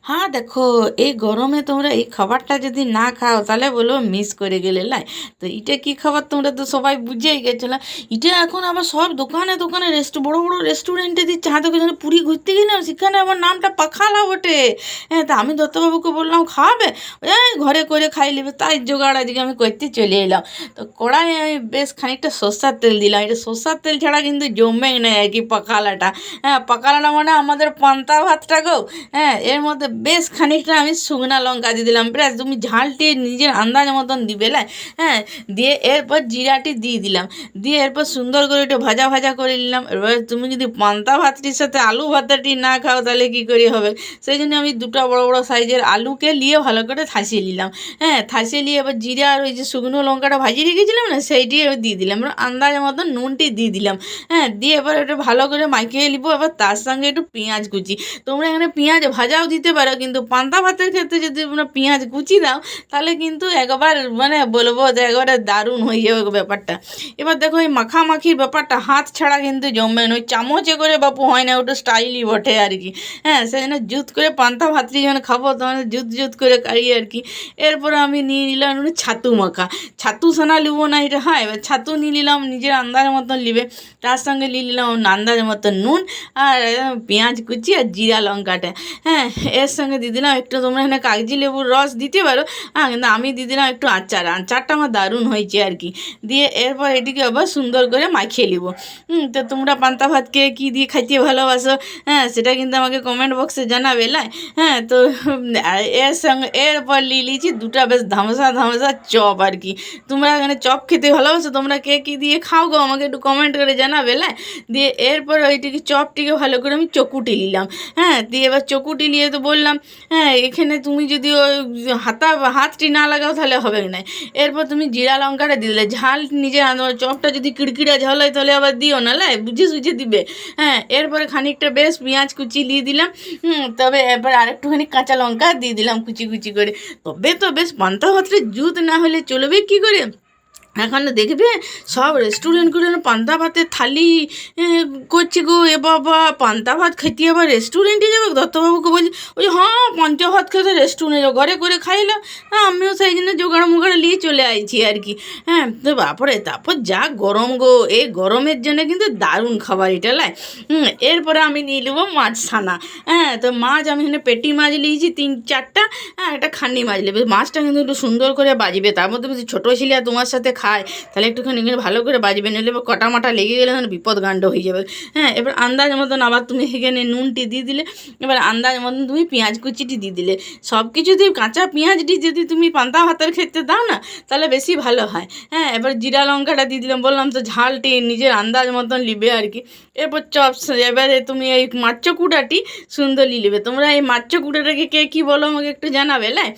হ্যাঁ দেখো, এই গরমে তোমরা এই খাবারটা যদি না খাও তাহলে বলো মিস করে গেলে লাই। তো এটা কি খাবার তোমরা তো সবাই বুঝেই গেছো না। এটা এখন আবার সব দোকানে দোকানে বড় বড় রেস্টুরেন্টে দিচ্ছে। হ্যাঁ দেখো, যেন পুরী ঘুরতে গেলাম সেখানে আমার নামটা পাখালা বটে। হ্যাঁ, তা আমি দত্তবাবুকে বললাম খাওয়াবে, এই ঘরে করে খাই নেবে, তাই জোগাড় আজকে আমি করতে চলে এলাম। তো কড়াই আমি বেশ খানিকটা সর্ষার তেল দিলাম। এটা সর্ষার তেল ছাড়া কিন্তু জমে নেই আর কি পাখালাটা। হ্যাঁ, পাখালাটা মানে আমাদের পান্তা ভাতটা গো। হ্যাঁ, এর মধ্যে বেশ খানিকটা আমি শুকনা লঙ্কা দিয়ে দিলাম। বেশ তুমি ঝালটি নিজের আন্দাজ মতন দিবে লাই। হ্যাঁ, দিয়ে এরপর জিরাটি দিয়ে দিলাম। দিয়ে এরপর সুন্দর করে একটু ভাজা ভাজা করে নিলাম। এবার তুমি যদি পান্তা ভাতটির সাথে আলু ভাতাটি না খাও তাহলে কী করে হবে। সেই জন্য আমি দুটো বড় বড় সাইজের আলুকে নিয়ে ভালো করে থাসিয়ে নিলাম। হ্যাঁ, থাসিয়ে নিয়ে এবার জিরা আর ওই যে শুকনো লঙ্কাটা ভাজিয়ে রেখেছিলাম না, সেইটি এবার দিয়ে দিলাম। এবার আন্দাজ মতন নুনটি দিয়ে দিলাম। হ্যাঁ, দিয়ে এবার একটু ভালো করে মাখিয়ে নিবো। এবার তার সঙ্গে একটু পেঁয়াজ কুচি। তোমরা এখানে পেঁয়াজ ভাজাও দিতে পারো, কিন্তু পান্তা ভাতের ক্ষেত্রে যদি তোমরা পেঁয়াজ কুচি দাও তাহলে কিন্তু একবার মানে বলবো যে একবারে দারুণ হয়ে যাবে ব্যাপারটা। এবার দেখো, এই মাখামাখির ব্যাপারটা হাত ছাড়া কিন্তু জমবে না। ওই চামচে করে বাপু হয় না, ওটা স্টাইলই বটে আর কি। হ্যাঁ, সেই জন্য জুত করে পান্তা ভাতটি যখন খাবো তখন জুত জুত করে কাড়ি আর কি। এরপরে আমি নিয়ে নিলাম একটু ছাতু মাখা। ছাতু সোনা লিবো না এটা, হ্যাঁ এবার ছাতু নিয়ে নিলাম নিজের আন্দাজ মতন নিবে। তার সঙ্গে নিয়ে নিলাম আন্দাজ মতন নুন আর পেঁয়াজ কুচি আর জিরা লঙ্কাটা। হ্যাঁ, এর সঙ্গে দিয়ে দিলাম একটু, তোমরা এখানে কাগজি লেবুর রস দিতে পারো। হ্যাঁ, কিন্তু আমি দিয়ে দিলাম একটু আচারটা আমার দারুণ হয়েছে আর কি। দিয়ে এরপর এটিকে আবার সুন্দর করে মাখিয়ে নিব। তো তোমরা পান্তা ভাতকে কী দিয়ে খাইতে ভালোবাসো, হ্যাঁ সেটা কিন্তু আমাকে কমেন্ট বক্সে জানাবে লাই। হ্যাঁ, তো এর সঙ্গে এরপর নিয়ে নিয়েছি দুটা বেশ ধামসা ধামসা চপ আর কি। তোমরা এখানে চপ খেতে ভালোবাসো, তোমরা কে কী দিয়ে খাও গো আমাকে একটু কমেন্ট করে জানাবে লাই। দিয়ে এরপর ওইটিকে চপটিকে ভালো করে আমি চকুটি নিলাম। হ্যাঁ, দিয়ে এবার চকুটি নিয়ে তো বললাম, হ্যাঁ এখানে তুমি যদি ওই হাতটি না লাগাও তাহলে হবে না। এরপর তুমি জিরা লঙ্কাটা দিয়ে দিলে, ঝাল নিজে চপটা যদি কিড়কিড়া ঝাল হয় তাহলে আবার দিও না লাই, বুঝে সুঝে দিবে। হ্যাঁ, এরপরে খানিকটা বেশ পেঁয়াজ কুচি দিয়ে দিলাম। তবে এবার আরেকটুখানি কাঁচা লঙ্কা দিয়ে দিলাম কুচি কুচি করে। তবে তো বেশ পান্তা ভাতটা জুত না হলে চলবে কী করে। এখন দেখবে সব রেস্টুরেন্টগুলো পান্তা ভাতের থালি করছে গো। এ বাবা, পান্তা ভাত খেতে আবার রেস্টুরেন্টে যাবে? দত্তবাবুকে বলছি, ওই হ্যাঁ পান্তা ভাত খেতে রেস্টুরেন্টে যাবো, ঘরে করে খাইলাম। হ্যাঁ, আমিও সেই জন্য জোগাড় মোগাড় নিয়ে চলে আইছি আর কি। হ্যাঁ, তো বাপরে তারপর যা গরম গো, এই গরমের জন্য কিন্তু দারুণ খাবার এটা লাই। এরপরে আমি নিয়ে নেবো মাছ ছানা। হ্যাঁ, তো মাছ আমি এখানে পেটি মাছ নিয়েছি 3-4টা। হ্যাঁ, একটা খান্নি মাছ নেবে। মাছটা কিন্তু একটু সুন্দর করে বাজবে, তার মধ্যে বেশি ছোটো ছিলে আর তোমার সাথে খায় তাহলে একটুখানি ভালো করে বাজবে, নইলে কটা মাটা লেগে গেলে বিপদ কাণ্ড হয়ে যাবে। হ্যাঁ, এবার আন্দাজ মতন আবার তুমি এখানে নুনটি দিয়ে দিলে। এবার আন্দাজ মতন তুমি পেঁয়াজ কুচিটি দিয়ে দিলে। সব কিছু দিয়ে কাঁচা পেঁয়াজটি যদি তুমি পান্তা ভাতের ক্ষেত্রে দাও না তাহলে বেশি ভালো হয়। হ্যাঁ, এবার জিরা লঙ্কাটা দিয়ে দিলাম, বললাম তো ঝালটি নিজের আন্দাজ মতন লিবে আর কি। এরপর এবারে তুমি এই মাছ কুটাটি সুন্দর লিবে। তোমরা এই মাছ কুটাটাকে কে কী বলো আমাকে একটু জানাবে লাই।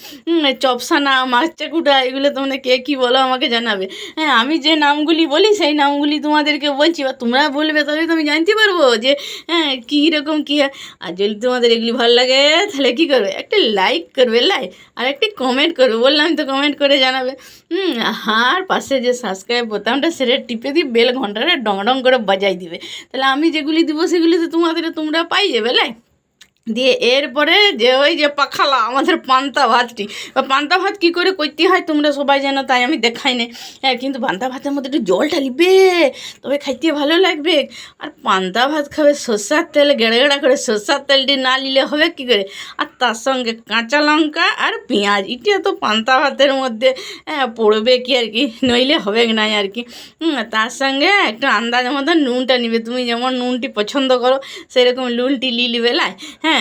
চপসানা, মাছ কুটা, এগুলো তোমরা কে কী বলো আমাকে জানাবে। হ্যাঁ, আমি যে নামগুলি বলি সেই নামগুলি তোমাদেরকে বলছি, বা তোমরা বলবে তবে তো আমি জানতে পারবো যে হ্যাঁ কী রকম কী হয়। আর যদি তোমাদের এগুলি ভালো লাগে তাহলে কী করবে, একটা লাইক করবে আর একটি কমেন্ট করবে, বললাম তো কমেন্ট করে জানাবে। আর পাশে যে সাবস্ক্রাইব বোতামটা সেটা টিপে দিয়ে বেল ঘন্টাটা ডং ডং করে বাজাই দিবে, তাহলে আমি যেগুলি দিব সেগুলি তো তোমরা পাই যাবে দিয়ে এরপরে যে ওই যে পাখালা আমাদের পান্তা ভাতটি, পান্তা ভাত কী করে করতে হয় তোমরা সবাই জানো, তাই আমি দেখাই না। হ্যাঁ, কিন্তু পান্তা ভাতের মধ্যে একটু জলটা লিবে, তবে খাইতে ভালো লাগবে। আর পান্তা ভাত খাবে সর্ষার তেল, গেড়া গেড়া করে সর্ষার তেলটি না নিলে হবে কী করে। আর তার সঙ্গে কাঁচা লঙ্কা আর পেঁয়াজ, এটা তো পান্তা ভাতের মধ্যে পড়বে কি আর কি, নইলে হবে না আর কি। তার সঙ্গে একটু আন্দাজ মতো নুনটা নিবে, তুমি যেমন নুনটি পছন্দ করো সেরকম নুনটি নিবে হ্যাঁ,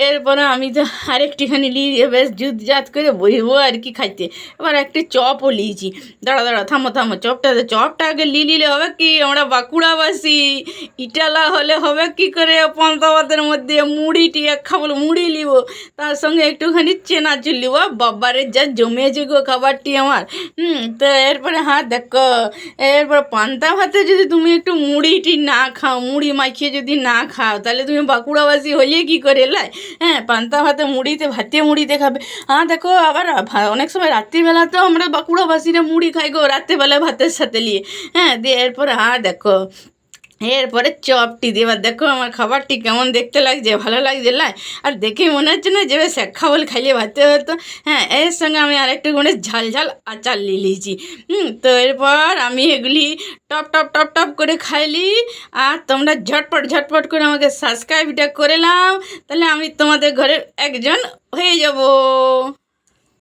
এরপরে আমি তো আরেকটিখানি নিয়ে বেশ জুতজাত করে বইবো আর কি খাইতে। এবার একটি চপও নিয়েছি। দাঁড়া থামো, চপটা আগে নিলে হবে কি, আমরা বাঁকুড়াবাসী, ইটালা হলে হবে কি করে পান্তা ভাতের মধ্যে মুড়িটি এক খাবো, মুড়ি নিব, তার সঙ্গে একটুখানি চেনাচুর নিব। বাবারে যা জমেছে গো খাবারটি আমার। তো এরপরে হ্যাঁ দেখো, এরপর পান্তা ভাতে যদি তুমি একটু মুড়িটি না খাও, মুড়ি মাখিয়ে যদি না খাও তাহলে তুমি বাঁকুড়াবাসী হইলে কী করে হ্যাঁ, পান্তা ভাতে মুড়িতে খাবে। হ্যাঁ দেখো, আবার অনেক সময় রাত্রিবেলাতেও আমরা বাঁকুড়াবাসীরা মুড়ি খাই গো রাত্রিবেলা ভাতের সাথে নিয়ে। হ্যাঁ, দিয়ে এরপর হ্যাঁ দেখো এরপরে চপটি দিয়ে এবার দেখো আমার খাবারটি কেমন দেখতে লাগছে, ভালো লাগছে লাই? আর দেখেই মনে হচ্ছে না যে বেশ এক খাবল খাইলে ভাতে হতো। হ্যাঁ, এর সঙ্গে আমি আরেকটু করে ঝাল ঝাল আচার নিয়ে নিয়েছি। তো এরপর আমি এগুলি টপ টপ টপ টপ করে খাইলি। আর তোমরা ঝটপট ঝটপট করে আমাকে সাবস্ক্রাইবটা করে নাও, তাহলে আমি তোমাদের ঘরের একজন হয়ে যাব।